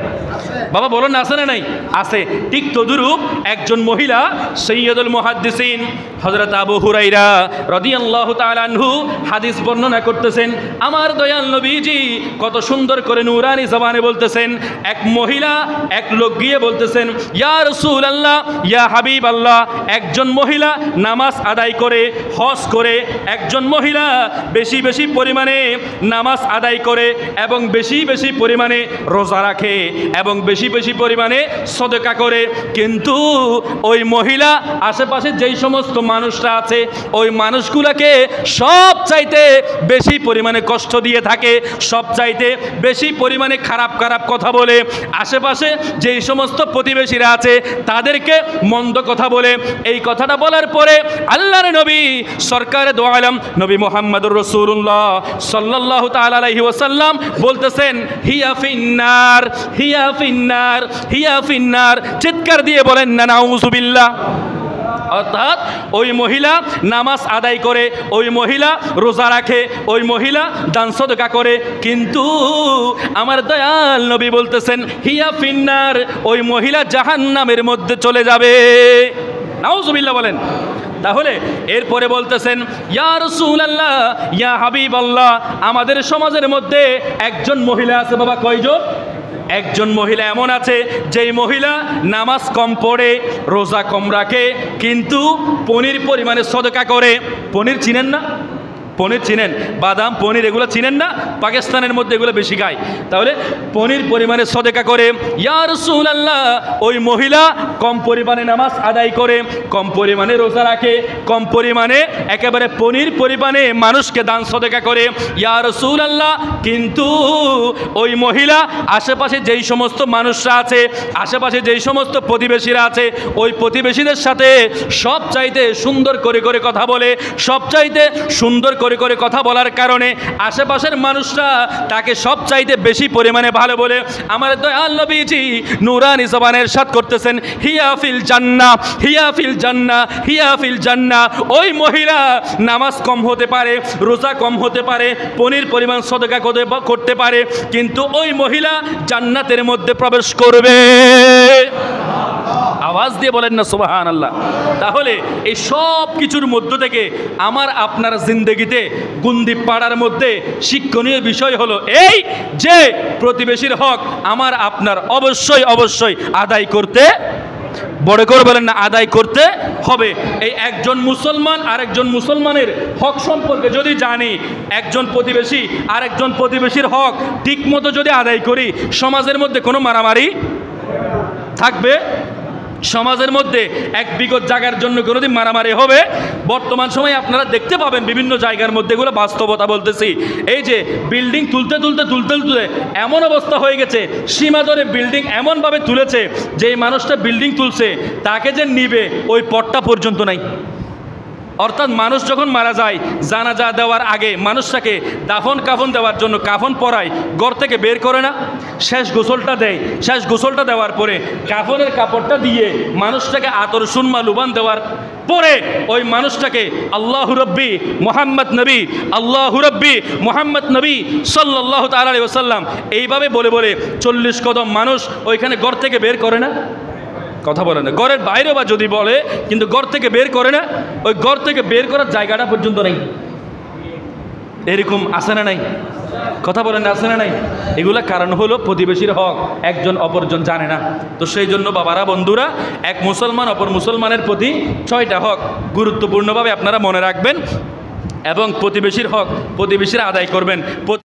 বাবা বলুন না, আছে না নাই? আছে। ঠিক তদুরূপ একজন মহিলা সৈয়দুল মুহাদ্দিসিন হযরত আবু হুরায়রা রাদিয়াল্লাহু তাআলা আনহু হাদিস বর্ণনা করতেছেন। আমার দয়াল নবীজি কত সুন্দর করে নূরানি জবানে বলতেছেন। এক মহিলা, এক লোক গিয়ে বলতেছেন, ইয়া রাসূলুল্লাহ, ইয়া হাবিবাল্লাহ, একজন মহিলা নামাজ আদায় করে, হজ করে, একজন মহিলা বেশি বেশি পরিমাণে নামাজ আদায় করে এবং বেশি বেশি পরিমাণে রোজা রাখে এবং বেশি বেশি পরিমাণে সদকা করে, কিন্তু ওই মহিলা আশেপাশে যেই সমস্ত মানুষরা আছে ওই মানুষগুলোকে সব চাইতে বেশি পরিমাণে কষ্ট দিয়ে থাকে, সব চাইতে বেশি পরিমাণে খারাপ খারাপ কথা বলে, আশেপাশে যেই সমস্ত প্রতিবেশীরা আছে তাদেরকে মন্দ কথা বলে। এই কথাটা বলার পরে আল্লাহর নবী সরকারে দো আলম নবী মুহাম্মদুর রাসূলুল্লাহ সাল্লাল্লাহু তাআলা আলাইহি ওয়াসাল্লাম বলতেছেন, হিয়া ফিন্নার, হিয়া ফিন্নার, হিয়া ফিন্নার। চিৎকার দিয়ে বলেন না নাউযুবিল্লাহ। অর্থাৎ ওই মহিলা নামাজ আদায় করে, ওই মহিলা রোজা রাখে, ওই মহিলা দান সদকা করে, কিন্তু আমার দয়াল নবী বলতেছেন হিয়া ফিন্নার, ওই মহিলা জাহান্নামের মধ্যে চলে যাবে। নাউযুবিল্লাহ বলেন। তাহলে এরপরে বলতেছেন, ইয়া রাসূলুল্লাহ, ইয়া হাবিবাল্লাহ, আমাদের সমাজের মধ্যে একজন মহিলা আছে। বাবা কয়জন? একজন মহিলা এমন আছে যেই মহিলা নামাজ কম পড়ে, রোজা কম রাখে, কিন্তু পনির পরিমাণে সদকা করে। পনির চিনেন না? পনির চিনেন? বাদাম পনির এগুলো চিনেন না? পাকিস্তানের মধ্যে এগুলো বেশি খায়। তাহলে পনির পরিমাণে সদকা করে। ইয়া রাসূলুল্লাহ, ওই মহিলা কম পরিমাণে নামাজ আদায় করে, কম পরিমাণে রোজা রাখে, কম পরিমাণে একেবারে পনির পরিমাণে মানুষকে দান সদকা করে। ইয়া রাসূলুল্লাহ, কিন্তু ওই মহিলা আশেপাশে যেই সমস্ত মানুষরা আছে, আশেপাশে যেই সমস্ত প্রতিবেশীরা আছে, ওই প্রতিবেশীদের সাথে সব চাইতে সুন্দর করে করে কথা বলে, সব চাইতে সুন্দর করে করে কথা বলার কারণে আশেপাশের মানুষরা তাকে সব চাইতে বেশি পরিমাণে ভালো বলে। আমার দয়াল নবীজি নূরানি জবানে ইরশাদ করতেছেন, হিয়া ফিল জান্নাহ, হিয়া ফিল জান্নাহ, হিয়া ফিল জান্নাহ। ওই মহিলা নামাজ কম হতে পারে, রোজা কম হতে পারে, পনির পরিমাণ সদকা করতে পারে, কিন্তু ওই মহিলা জান্নাতের মধ্যে প্রবেশ করবে। আওয়াজ দিয়ে বলেন না সুবহানাল্লাহ। তাহলে এই সব কিছুর মধ্য থেকে আমার আপনার জিন্দেগিতে গুন্দি পাড়ার মধ্যে শিক্ষণীয় বিষয় হলো এই যে প্রতিবেশীর হক আমার আপনার অবশ্যই অবশ্যই আদায় করতে, বড় করে বলেন না, আদায় করতে হবে। এই একজন মুসলমান আর একজন মুসলমানের হক সম্পর্কে যদি জানি, একজন প্রতিবেশী আর একজন প্রতিবেশীর হক ঠিক মতো যদি আদায় করি, সমাজের মধ্যে কোনো মারামারি থাকবে। সমাজের মধ্যে এক বিগত জায়গার জন্য কোনোদিন মারামারি হবে। বর্তমান সময়ে আপনারা দেখতে পাবেন বিভিন্ন জায়গার মধ্যে, এগুলো বাস্তবতা বলতেছি, এই যে বিল্ডিং তুলতে এমন অবস্থা হয়ে গেছে, সীমা ধরে বিল্ডিং এমনভাবে তুলেছে যে এই মানুষটা বিল্ডিং তুলছে তাকে যে নিবে ওই পথটা পর্যন্ত নাই। অর্থাৎ মানুষ যখন মারা যায়, জানাজা দেওয়ার আগে মানুষটাকে দাফন কাফন দেওয়ার জন্য কাফন পরায়, ঘর থেকে বের করে না, শেষ গোসলটা দেয়। শেষ গোসলটা দেওয়ার পরে কাফনের কাপড়টা দিয়ে মানুষটাকে আতর সুরমা লুবান দেওয়ার পরে ওই মানুষটাকে আল্লাহু রব্বি মুহাম্মদ নবী, আল্লাহু রব্বি মুহাম্মদ নবী সাল্লাল্লাহু তাআলা আলাইহি ওয়াসাল্লাম এইভাবে বলে বলে 40 কদম মানুষ ওইখানে ঘর থেকে বের করে না। কথা বলে না, ঘরের বাইরে বা যদি বলে, কিন্তু ঘর থেকে বের করে না। ওই ঘর থেকে বের করার জায়গাটা পর্যন্ত নেই। এরকম আছে না নাই? কথা বলেন, আছে না নাই? এগুলা কারণ হলো প্রতিবেশীর হক একজন অপরজন জানে না। তো সেই জন্য বাবারা, বন্ধুরা, এক মুসলমান অপর মুসলমানের প্রতি 6টা হক গুরুত্বপূর্ণভাবে আপনারা মনে রাখবেন এবং প্রতিবেশীর হক প্রতিবেশীরা আদায় করবেন।